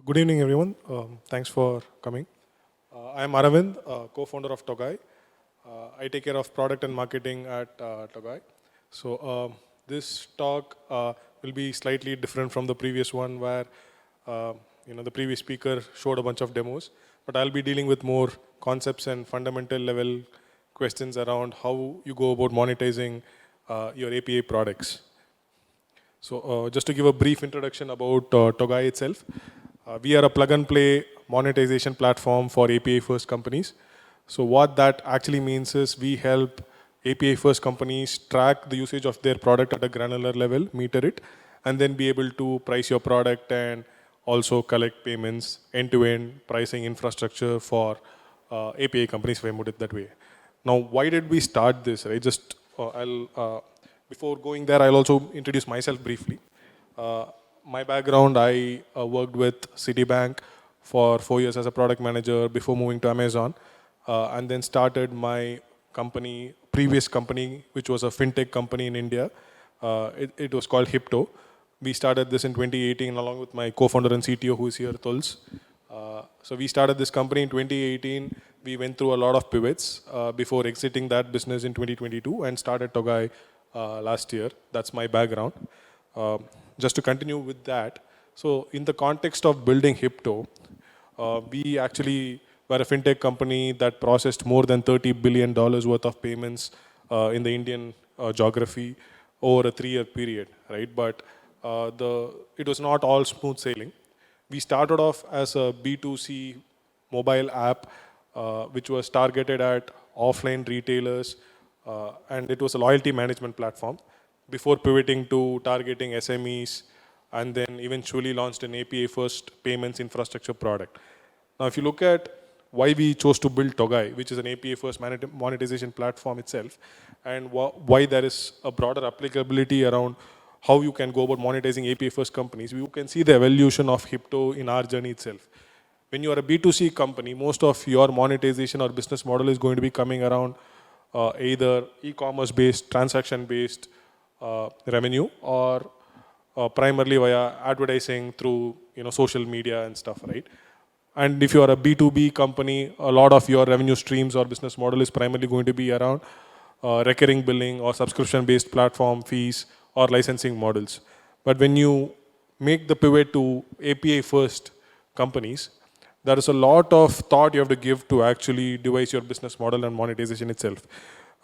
Good evening, everyone. Thanks for coming. I am Aravind, co-founder of Togai. I take care of product and marketing at Togai. This talk will be slightly different from the previous one, where uh, the previous speaker showed a bunch of demos. But I'll be dealing with more concepts and fundamental level questions around how you go about monetizing your API products. Just to give a brief introduction about Togai itself, we are a plug and play monetization platform for API first companies. So what that actually means is we help API first companies track the usage of their product at a granular level, meter it, and then be able to price your product and also collect payments, end-to-end pricing infrastructure for API companies, if I put it that way. Now, why did we start this, right? Before going there, I'll also introduce myself briefly. Uh, my background, I worked with Citibank for 4 years as a product manager before moving to Amazon, and then started my previous company, which was a fintech company in India. It was called Hipto. We started this in 2018 along with my co-founder and CTO, who is here, Tuls. So we started this company in 2018. We went through a lot of pivots before exiting that business in 2022 and started Togai last year. That's my background. Just to continue with that, so in the context of building Hipto, we actually were a fintech company that processed more than $30 billion worth of payments in the Indian geography over a 3-year period, right? But it was not all smooth sailing. We started off as a B2C mobile app, which was targeted at offline retailers, and it was a loyalty management platform before pivoting to targeting SMEs, and then eventually launched an API first payments infrastructure product. Now, if you look at why we chose to build Togai, which is an API first monetization platform itself, and why there is a broader applicability around how you can go about monetizing API first companies, you can see the evolution of Hipto in our journey itself. When you are a B2C company, most of your monetization or business model is going to be coming around either e-commerce based, transaction based revenue, or primarily via advertising through social media and stuff, right? And if you are a B2B company, a lot of your revenue streams or business model is primarily going to be around recurring billing or subscription based platform fees or licensing models. But when you make the pivot to API first companies, there is a lot of thought you have to give to actually devise your business model and monetization itself.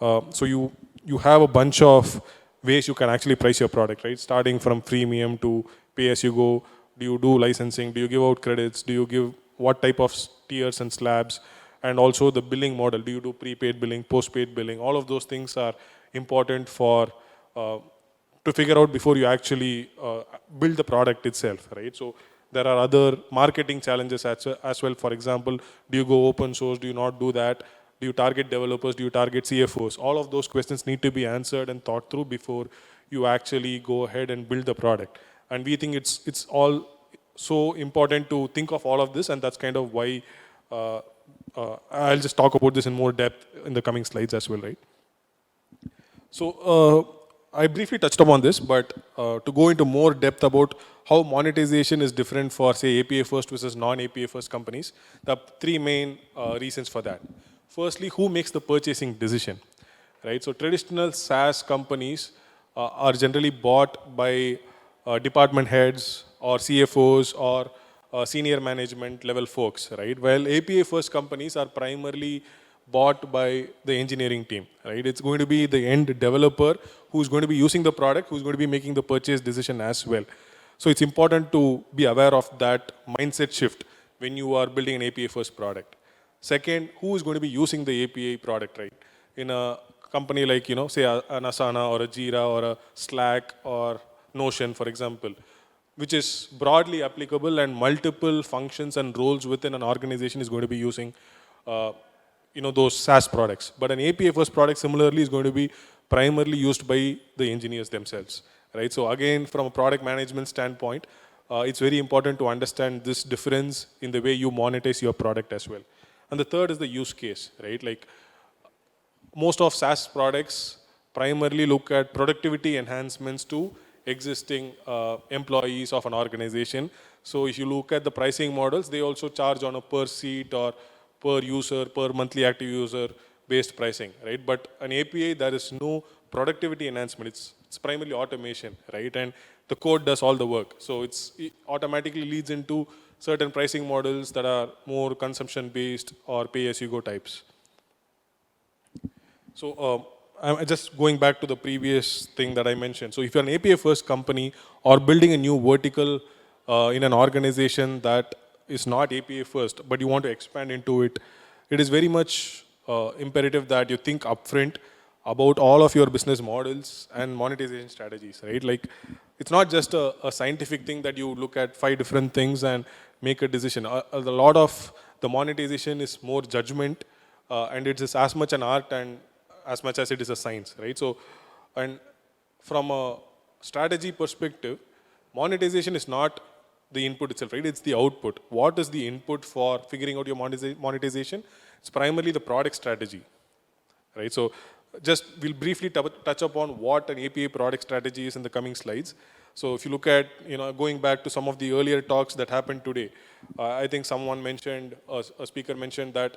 So you have a bunch of ways you can actually price your product, right? Starting from freemium to pay as you go. Do you do licensing? Do you give out credits? Do you give what type of tiers and slabs? And also the billing model. Do you do prepaid billing, postpaid billing? All of those things are important for to figure out before you actually build the product itself, right? So there are other marketing challenges as well. For example, do you go open source? Do you not do that? Do you target developers? Do you target CFOs? All of those questions need to be answered and thought through before you actually go ahead and build the product. And we think it's all so important to think of all of this, and that's kind of why I'll just talk about this in more depth in the coming slides as well, right? I briefly touched upon this, but to go into more depth about how monetization is different for, say, API first versus non-API first companies, there are three main reasons for that. Firstly, who makes the purchasing decision, right? So traditional SaaS companies are generally bought by department heads or CFOs or senior management level folks, right? While API first companies are primarily bought by the engineering team, right? It's going to be the end developer who's going to be using the product, who's going to be making the purchase decision as well. So it's important to be aware of that mindset shift when you are building an API first product. Second, who is going to be using the API product, right? In a company like, say an Asana or a Jira or a Slack or Notion, for example, which is broadly applicable, and multiple functions and roles within an organization is going to be using those SaaS products. But an API first product similarly is going to be primarily used by the engineers themselves, right? So again, from a product management standpoint, it's very important to understand this difference in the way you monetize your product as well. And the third is the use case, right? Like most of SaaS products primarily look at productivity enhancements to existing employees of an organization. So if you look at the pricing models, they also charge on a per seat or per user, per monthly active user based pricing, right? But an API, there is no productivity enhancement. It's primarily automation, right? And the code does all the work. So it automatically leads into certain pricing models that are more consumption based or pay as you go types. So I'm just going back to the previous thing that I mentioned. So if you're an API first company or building a new vertical in an organization that is not API first, but you want to expand into it, it is very much imperative that you think upfront about all of your business models and monetization strategies, right? Like, it's not just a scientific thing that you look at 5 different things and make a decision. A lot of the monetization is more judgment, and it is as much an art and as much as it is a science, right? So, and from a strategy perspective, monetization is not the input itself, right? It's the output. What is the input for figuring out your monetization? It's primarily the product strategy, right? So just we'll briefly touch upon what an API product strategy is in the coming slides. So if you look at, going back to some of the earlier talks that happened today, I think someone mentioned, a speaker mentioned that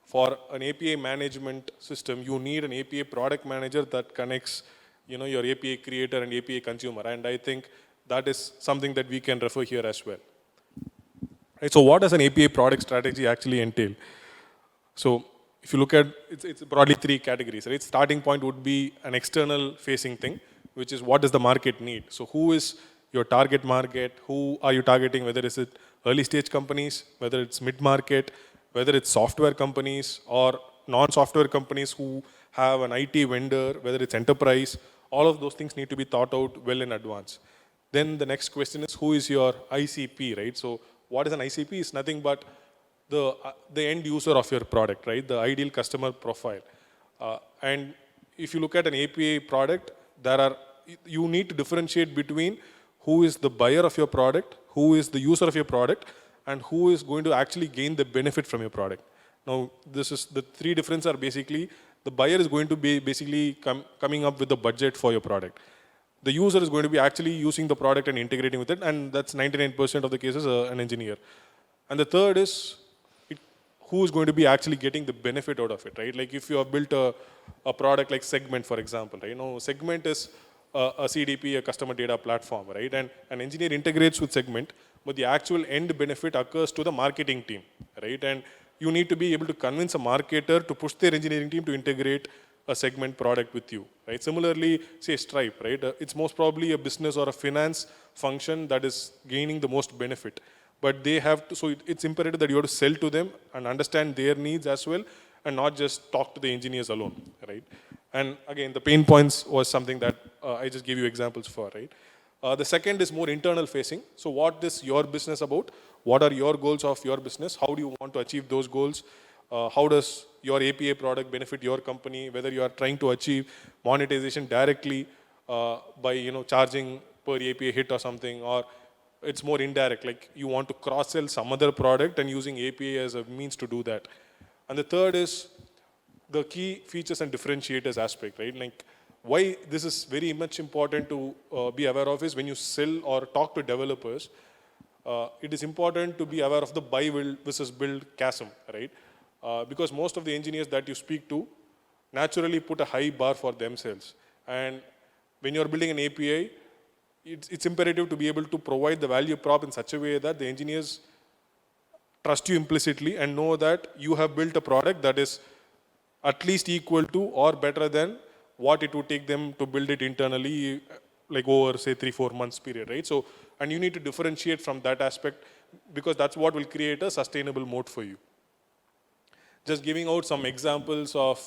for an API management system, you need an API product manager that connects, your API creator and API consumer. And I think that is something that we can refer here as well. Right, so what does an API product strategy actually entail? So if you look at, it's broadly 3 categories, right? Starting point would be an external facing thing, which is what does the market need? So who is your target market? Who are you targeting? Whether it's early stage companies, whether it's mid-market, whether it's software companies or non-software companies who have an IT vendor, whether it's enterprise, all of those things need to be thought out well in advance. Then the next question is, who is your ICP, right? So what is an ICP? It's nothing but the end user of your product, right? The ideal customer profile. And if you look at an API product, you need to differentiate between who is the buyer of your product, who is the user of your product, and who is going to actually gain the benefit from your product. Now, the 3 differences are basically, the buyer is going to be basically coming up with the budget for your product. The user is going to be actually using the product and integrating with it, and that's 99% of the cases an engineer. And the third is, who is going to be actually getting the benefit out of it, right? Like if you have built a product like Segment, for example, right? Segment is a CDP, a customer data platform, right? And an engineer integrates with Segment, but the actual end benefit occurs to the marketing team, right? And you need to be able to convince a marketer to push their engineering team to integrate a Segment product with you, right? Similarly, say Stripe, right? It's most probably a business or a finance function that is gaining the most benefit. But they have to, so it's imperative that you have to sell to them and understand their needs as well, and not just talk to the engineers alone, right? And again, the pain points was something that I just gave you examples for, right? The second is more internal facing. So what is your business about? What are your goals of your business? How do you want to achieve those goals? How does your API product benefit your company? Whether you are trying to achieve monetization directly by charging per API hit or something, or it's more indirect, like you want to cross-sell some other product and using API as a means to do that. And the third is the key features and differentiators aspect, right? Like why this is very much important to be aware of is when you sell or talk to developers, it is important to be aware of the buy versus build chasm, right? Because most of the engineers that you speak to naturally put a high bar for themselves. And when you're building an API, it's imperative to be able to provide the value prop in such a way that the engineers trust you implicitly and know that you have built a product that is at least equal to or better than what it would take them to build it internally, like over say 3-4 months period, right? So, and you need to differentiate from that aspect because that's what will create a sustainable moat for you. Just giving out some examples of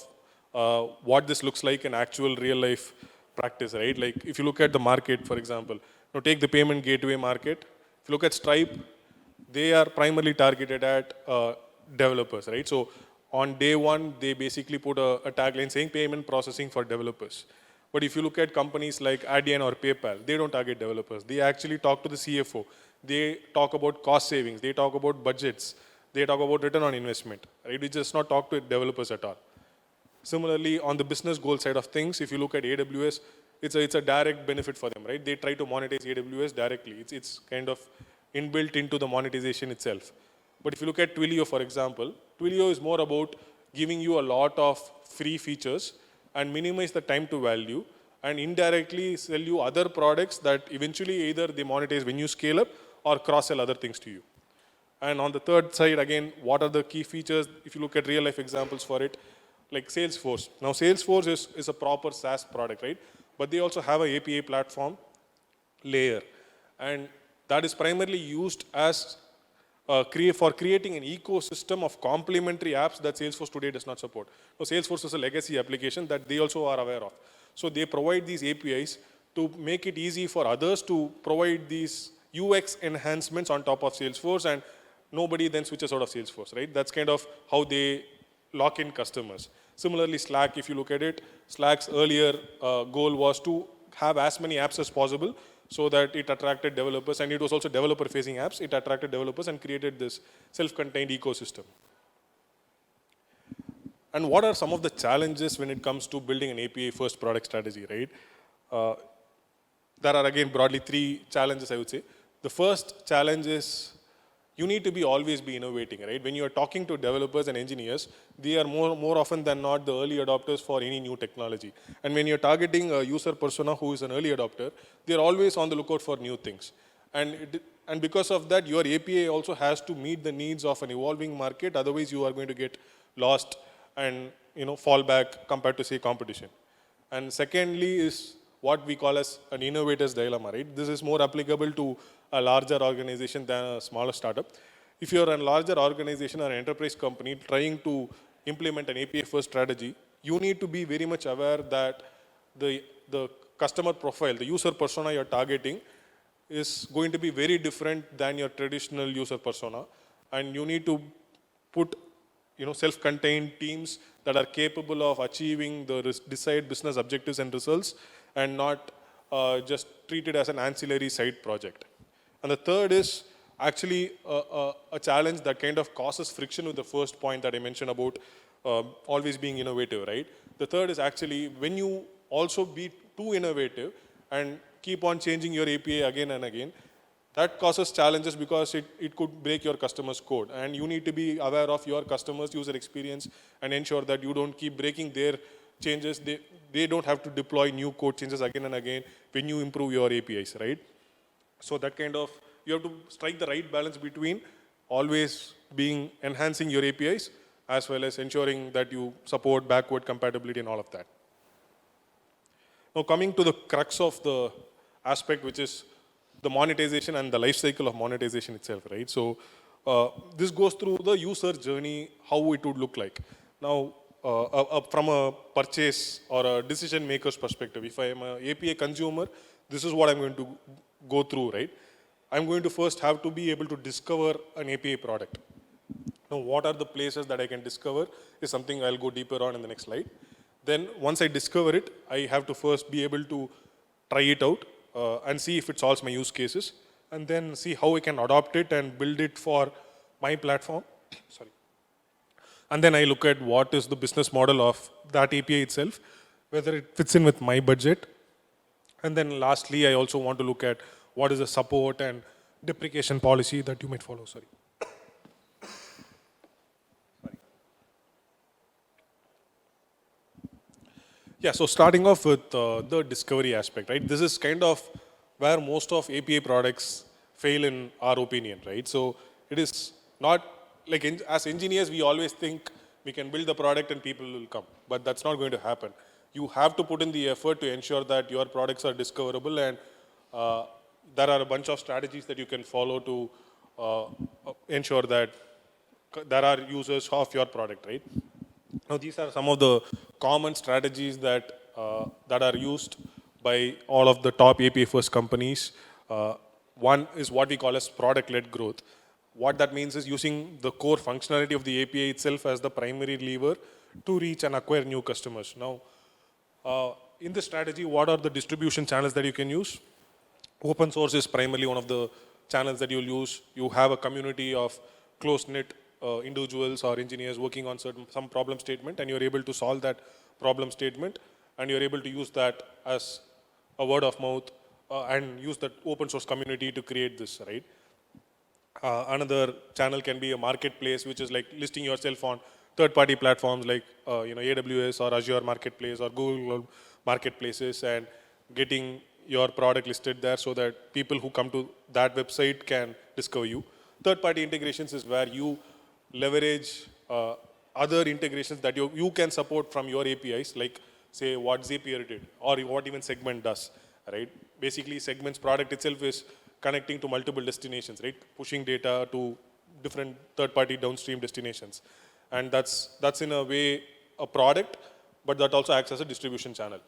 what this looks like in actual real life practice, right? Like if you look at the market, for example, take the payment gateway market. If you look at Stripe, they are primarily targeted at developers, right? So on day one, they basically put a tagline saying payment processing for developers. But if you look at companies like Adyen or PayPal, they don't target developers. They actually talk to the CFO. They talk about cost savings. They talk about budgets. They talk about return on investment, right? We just not talk to developers at all. Similarly, on the business goal side of things, if you look at AWS, it's a direct benefit for them, right? They try to monetize AWS directly. It's kind of inbuilt into the monetization itself. But if you look at Twilio, for example, Twilio is more about giving you a lot of free features and minimize the time to value and indirectly sell you other products that eventually either they monetize when you scale up or cross-sell other things to you. And on the third side, again, what are the key features? If you look at real life examples for it, like Salesforce. Now, Salesforce is a proper SaaS product, right? But they also have a API platform layer. And that is primarily used as for creating an ecosystem of complementary apps that Salesforce today does not support. So Salesforce is a legacy application that they also are aware of. So they provide these APIs to make it easy for others to provide these UX enhancements on top of Salesforce, and nobody then switches out of Salesforce, right? That's kind of how they lock in customers. Similarly, Slack, if you look at it, Slack's earlier goal was to have as many apps as possible so that it attracted developers, and it was also developer-facing apps. It attracted developers and created this self-contained ecosystem. And what are some of the challenges when it comes to building an API-first product strategy, right? There are, again, broadly 3 challenges, I would say. The first challenge is you need to always be innovating, right? When you are talking to developers and engineers, they are more often than not the early adopters for any new technology. And when you're targeting a user persona who is an early adopter, they're always on the lookout for new things. And because of that, your API also has to meet the needs of an evolving market. Otherwise, you are going to get lost and fall back compared to, say, competition. And secondly is what we call as an innovator's dilemma, right? This is more applicable to a larger organization than a smaller startup. If you're a larger organization or an enterprise company trying to implement an API-first strategy, you need to be very much aware that the customer profile, the user persona you're targeting is going to be very different than your traditional user persona. And you need to put self-contained teams that are capable of achieving the desired business objectives and results and not just treat it as an ancillary side project. And the third is actually a challenge that kind of causes friction with the first point that I mentioned about always being innovative, right? The third is actually when you also be too innovative and keep on changing your API again and again, that causes challenges because it could break your customer's code. And you need to be aware of your customer's user experience and ensure that you don't keep breaking their changes. They don't have to deploy new code changes again and again when you improve your APIs, right? So that kind of, you have to strike the right balance between always enhancing your APIs as well as ensuring that you support backward compatibility and all of that. Now coming to the crux of the aspect, which is the monetization and the life cycle of monetization itself, right? So this goes through the user journey, how it would look like. Now, from a purchase or a decision maker's perspective, if I am an API consumer, this is what I'm going to go through, right? I'm going to first have to be able to discover an API product. Now, what are the places that I can discover is something I'll go deeper on in the next slide. Then once I discover it, I have to first be able to try it out and see if it solves my use cases, and then see how I can adopt it and build it for my platform. Sorry. And then I look at what is the business model of that API itself, whether it fits in with my budget. And then lastly, I also want to look at what is the support and deprecation policy that you might follow. Sorry. Yeah, so starting off with the discovery aspect, right? This is kind of where most of API products fail in our opinion, right? So it is not like as engineers, we always think we can build the product and people will come, but that's not going to happen. You have to put in the effort to ensure that your products are discoverable, and there are a bunch of strategies that you can follow to ensure that there are users of your product, right? Now, these are some of the common strategies that are used by all of the top API first companies. One is what we call as product-led growth. What that means is using the core functionality of the API itself as the primary lever to reach and acquire new customers. Now, in this strategy, what are the distribution channels that you can use? Open source is primarily one of the channels that you'll use. You have a community of close-knit individuals or engineers working on some problem statement, and you're able to solve that problem statement, and you're able to use that as a word of mouth, and use that open source community to create this, right? Another channel can be a marketplace, which is like listing yourself on third-party platforms like AWS or Azure Marketplace or Google Marketplaces, and getting your product listed there so that people who come to that website can discover you. Third-party integrations is where you leverage other integrations that you can support from your APIs, like say what Zapier did or what even Segment does, right? Basically, Segment's product itself is connecting to multiple destinations, right? Pushing data to different third-party downstream destinations. And that's in a way a product, but that also acts as a distribution channel.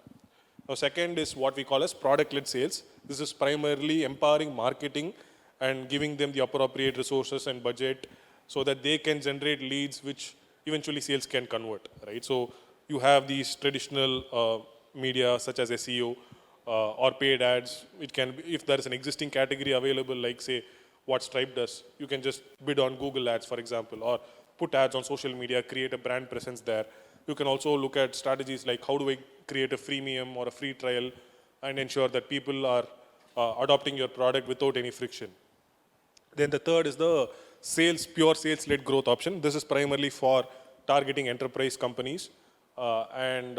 Now, second is what we call as product-led sales. This is primarily empowering marketing and giving them the appropriate resources and budget so that they can generate leads which eventually sales can convert, right? So you have these traditional media such as SEO or paid ads. It can be, if there is an existing category available, like say what Stripe does, you can just bid on Google ads, for example, or put ads on social media, create a brand presence there. You can also look at strategies like how do I create a freemium or a free trial and ensure that people are adopting your product without any friction. Then the third is the pure sales-led growth option. This is primarily for targeting enterprise companies and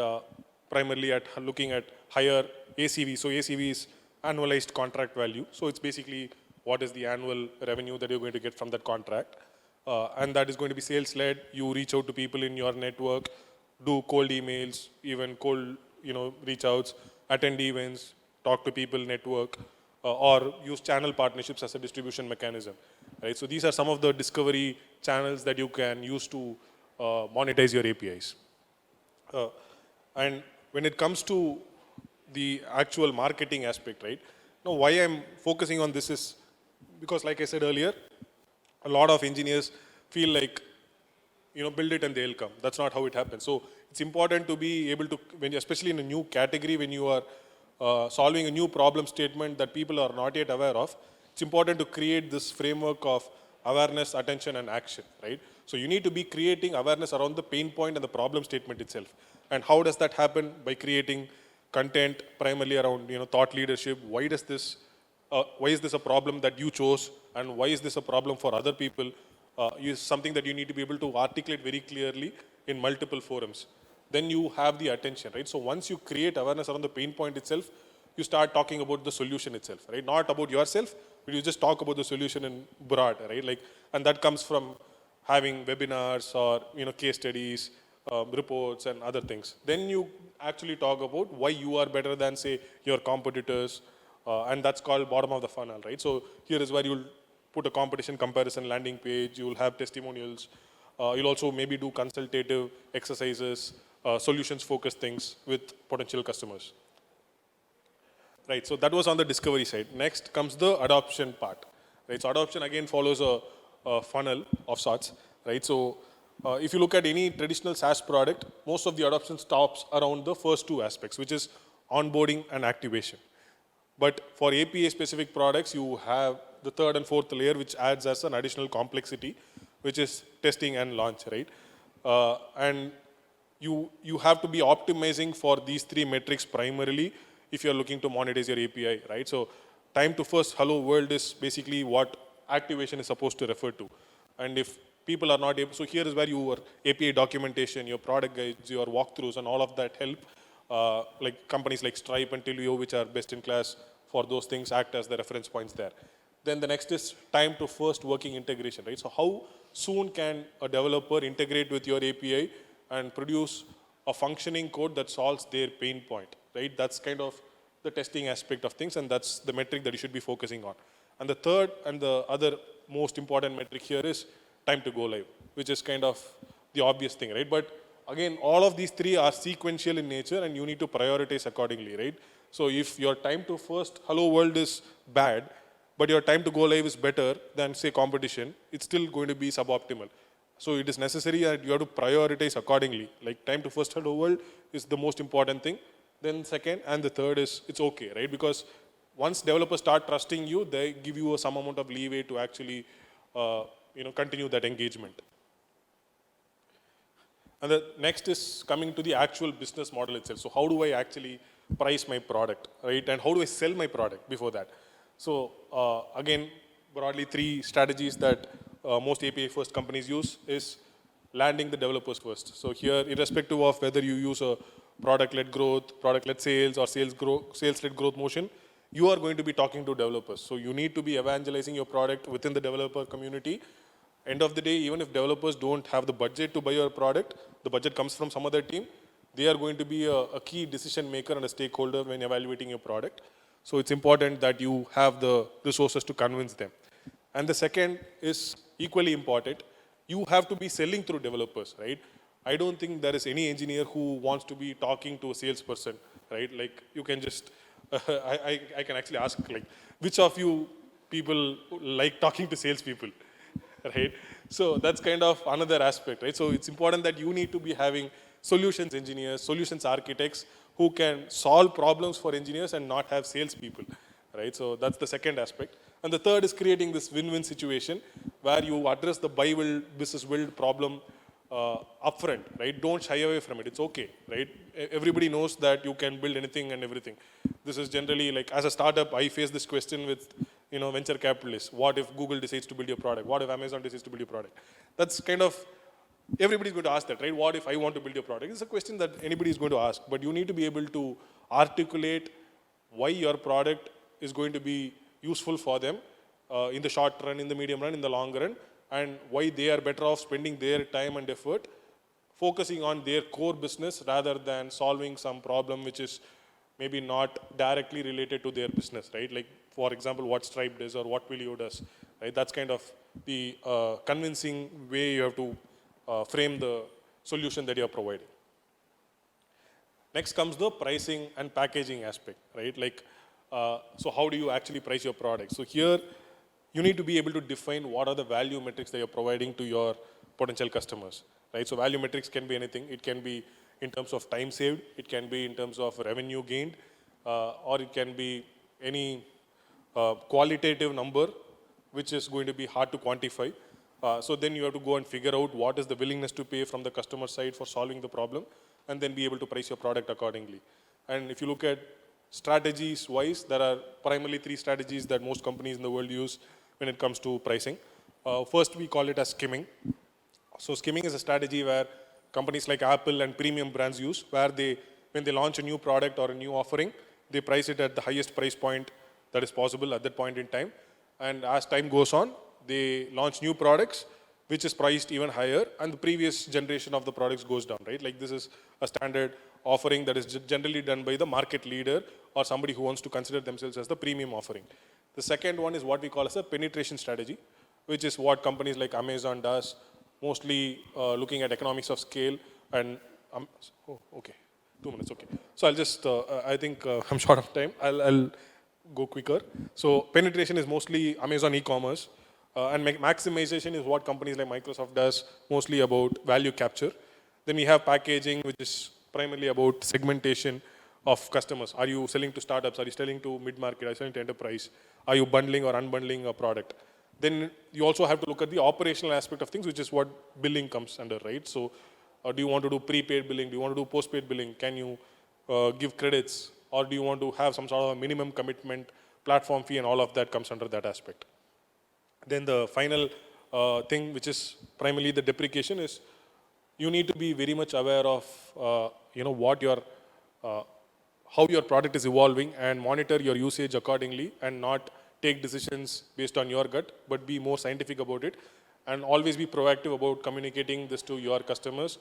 primarily at looking at higher ACV. So ACV is annualized contract value. So it's basically what is the annual revenue that you're going to get from that contract. And that is going to be sales-led. You reach out to people in your network, do cold emails, even cold reach outs, attend events, talk to people, network, or use channel partnerships as a distribution mechanism. Right? So these are some of the discovery channels that you can use to monetize your APIs. And when it comes to the actual marketing aspect, right? Now, why I'm focusing on this is because, like I said earlier, a lot of engineers feel like, build it and they'll come. That's not how it happens. So it's important to be able to, especially in a new category, when you are solving a new problem statement that people are not yet aware of, it's important to create this framework of awareness, attention, and action, right? So you need to be creating awareness around the pain point and the problem statement itself. And how does that happen? By creating content primarily around, thought leadership. Why is this a problem that you chose, and why is this a problem for other people? Is something that you need to be able to articulate very clearly in multiple forums. Then you have the attention, right? So once you create awareness around the pain point itself, you start talking about the solution itself, right? Not about yourself, but you just talk about the solution in broad, right? And that comes from having webinars or case studies, reports, and other things. Then you actually talk about why you are better than, say, your competitors, and that's called bottom of the funnel, right? So here is where you'll put a competition comparison landing page. You'll have testimonials. You'll also maybe do consultative exercises, solutions-focused things with potential customers. Right, so that was on the discovery side. Next comes the adoption part. Right, so adoption again follows a funnel of sorts. Right, so if you look at any traditional SaaS product, most of the adoption stops around the first two aspects, which is onboarding and activation. But for API-specific products, you have the third and fourth layer, which adds as an additional complexity, which is testing and launch, right? And you have to be optimizing for these three metrics primarily if you're looking to monetize your API, right? So time to first hello world is basically what activation is supposed to refer to. And if people are not able, so here is where your API documentation, your product guides, your walkthroughs, and all of that help. Like companies like Stripe and Twilio, which are best in class for those things, act as the reference points there. Then the next is time to first working integration, right? So how soon can a developer integrate with your API and produce a functioning code that solves their pain point, right? That's kind of the testing aspect of things, and that's the metric that you should be focusing on. And the third and the other most important metric here is time to go live, which is kind of the obvious thing, right? But again, all of these three are sequential in nature, and you need to prioritize accordingly, right? So if your time to first hello world is bad, but your time to go live is better than, say, competition, it's still going to be suboptimal. So it is necessary that you have to prioritize accordingly. Like time to first hello world is the most important thing. Then second and the third is it's okay, right? Because once developers start trusting you, they give you some amount of leeway to actually continue that engagement. And the next is coming to the actual business model itself. So how do I actually price my product, right? And how do I sell my product before that? So again, broadly 3 strategies that most API first companies use is landing the developers first. So here, irrespective of whether you use a product-led growth, product-led sales, or sales-led growth motion, you are going to be talking to developers. So you need to be evangelizing your product within the developer community. End of the day, even if developers don't have the budget to buy your product, the budget comes from some other team, they are going to be a key decision maker and a stakeholder when evaluating your product. So it's important that you have the resources to convince them. And the second is equally important. You have to be selling through developers, right? I don't think there is any engineer who wants to be talking to a salesperson, right? Like you can just, I can actually ask, like, which of you people like talking to salespeople, right? So that's kind of another aspect, right? So it's important that you need to be having solutions engineers, solutions architects who can solve problems for engineers and not have salespeople, right? So that's the second aspect. And the third is creating this win-win situation where you address the business build problem upfront, right? Don't shy away from it. It's okay, right? Everybody knows that you can build anything and everything. This is generally like, as a startup, I face this question with, venture capitalists. What if Google decides to build your product? What if Amazon decides to build your product? That's kind of, everybody's going to ask that, right? What if I want to build your product? It's a question that anybody is going to ask, but you need to be able to articulate why your product is going to be useful for them in the short run, in the medium run, in the long run, and why they are better off spending their time and effort focusing on their core business rather than solving some problem which is maybe not directly related to their business, right? Like, for example, what Stripe does or what Twilio does, right? That's kind of the convincing way you have to frame the solution that you're providing. Next comes the pricing and packaging aspect, right? Like, so how do you actually price your product? So here, you need to be able to define what are the value metrics that you're providing to your potential customers, right? So value metrics can be anything. It can be in terms of time saved. It can be in terms of revenue gained, or it can be any qualitative number, which is going to be hard to quantify. So then you have to go and figure out what is the willingness to pay from the customer side for solving the problem, and then be able to price your product accordingly. And if you look at strategies wise, there are primarily 3 strategies that most companies in the world use when it comes to pricing. First, we call it as skimming. So skimming is a strategy where companies like Apple and premium brands use, where when they launch a new product or a new offering, they price it at the highest price point that is possible at that point in time. And as time goes on, they launch new products, which is priced even higher, and the previous generation of the products goes down, right? Like, this is a standard offering that is generally done by the market leader or somebody who wants to consider themselves as the premium offering. The second one is what we call as a penetration strategy, which is what companies like Amazon does, mostly looking at economics of scale. And okay, 2 minutes, okay. So I'll just, I think I'm short of time. I'll go quicker. So penetration is mostly Amazon e-commerce, and maximization is what companies like Microsoft does, mostly about value capture. Then we have packaging, which is primarily about segmentation of customers. Are you selling to startups? Are you selling to mid-market? Are you selling to enterprise? Are you bundling or unbundling a product? Then you also have to look at the operational aspect of things, which is what billing comes under, right? So do you want to do prepaid billing? Do you want to do postpaid billing? Can you give credits? Or do you want to have some sort of a minimum commitment, platform fee, and all of that comes under that aspect. Then the final thing, which is primarily the deprecation, is you need to be very much aware of what your how your product is evolving and monitor your usage accordingly, and not take decisions based on your gut, but be more scientific about it, and always be proactive about communicating this to your customers.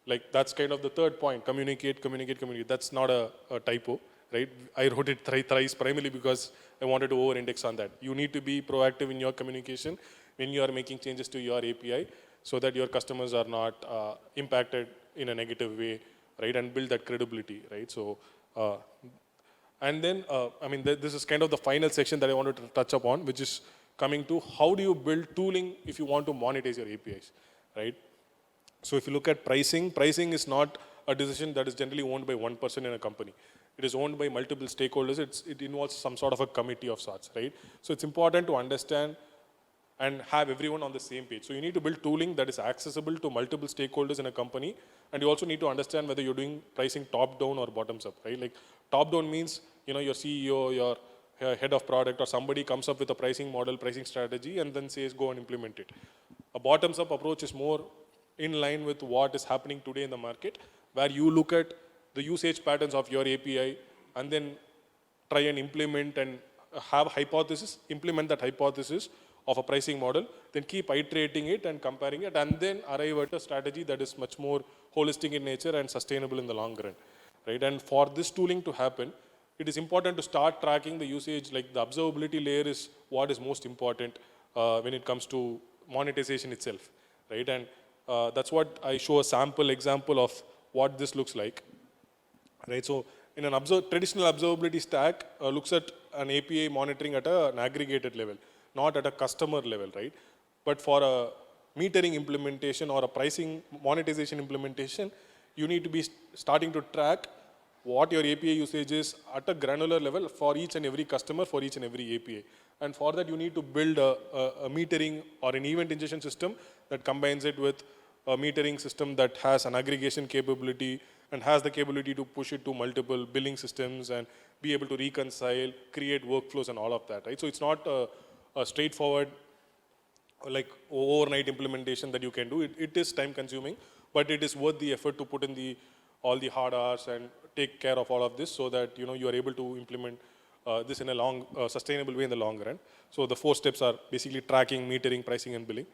Like, that's kind of the third point: communicate, communicate, communicate. That's not a typo, right? I wrote it thrice primarily because I wanted to over-index on that. You need to be proactive in your communication when you are making changes to your API, so that your customers are not impacted in a negative way, right? And build that credibility, right? So, and then, this is kind of the final section that I wanted to touch upon, which is coming to how do you build tooling if you want to monetize your APIs, right? So if you look at pricing is not a decision that is generally owned by one person in a company. It is owned by multiple stakeholders. It involves some sort of a committee of sorts, right? So it's important to understand and have everyone on the same page. So you need to build tooling that is accessible to multiple stakeholders in a company, and you also need to understand whether you're doing pricing top down or bottoms up, right? Like, Top down means, your CEO, your head of product or somebody comes up with a pricing model, pricing strategy, and then says, go and implement it. A bottoms up approach is more in line with what is happening today in the market, where you look at the usage patterns of your API and then try and implement and have hypothesis, implement that hypothesis of a pricing model, then keep iterating it and comparing it, and then arrive at a strategy that is much more holistic in nature and sustainable in the long run, right? And for this tooling to happen, it is important to start tracking the usage. Like the observability layer is what is most important when it comes to monetization itself, right? And that's what I show a sample example of what this looks like, right? So in an traditional observability stack looks at an API monitoring at an aggregated level, not at a customer level, right? But for a metering implementation or a pricing monetization implementation, you need to be starting to track what your API usage is at a granular level for each and every customer, for each and every API. And for that, you need to build a metering or an event ingestion system that combines it with a metering system that has an aggregation capability and has the capability to push it to multiple billing systems and be able to reconcile, create workflows and all of that, right? So it's not a straightforward like overnight implementation that you can do. It is time consuming, but it is worth the effort to put in all the hard hours and take care of all of this so that you are able to implement this in a long, sustainable way in the long run. So the 4 steps are basically tracking, metering, pricing, and billing.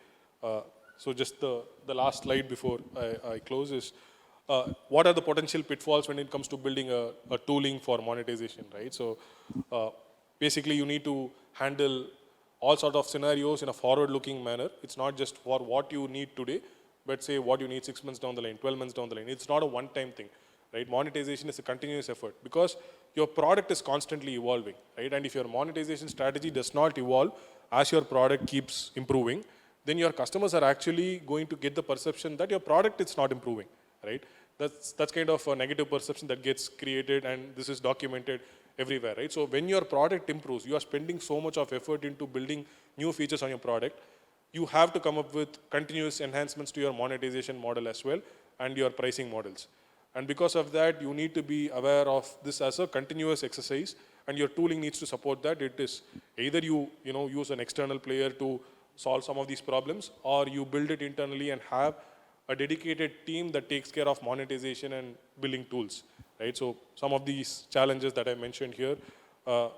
So just the last slide before I close is what are the potential pitfalls when it comes to building a tooling for monetization, right? So basically you need to handle all sort of scenarios in a forward-looking manner. It's not just for what you need today, but say what you need 6 months down the line, 12 months down the line. It's not a one-time thing, right? Monetization is a continuous effort because your product is constantly evolving, right? And if your monetization strategy does not evolve as your product keeps improving, then your customers are actually going to get the perception that your product is not improving, right? That's kind of a negative perception that gets created, and this is documented everywhere, right? So when your product improves, you are spending so much of effort into building new features on your product, you have to come up with continuous enhancements to your monetization model as well and your pricing models. And because of that, you need to be aware of this as a continuous exercise, and your tooling needs to support that. It is either you use an external player to solve some of these problems, or you build it internally and have a dedicated team that takes care of monetization and billing tools, right? So some of these challenges that I mentioned here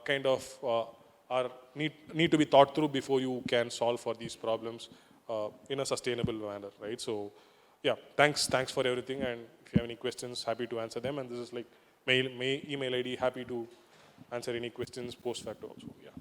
kind of need to be thought through before you can solve for these problems in a sustainable manner, right? So yeah, thanks for everything, and if you have any questions, happy to answer them. And this is like my email ID, happy to answer any questions post facto also. Yeah.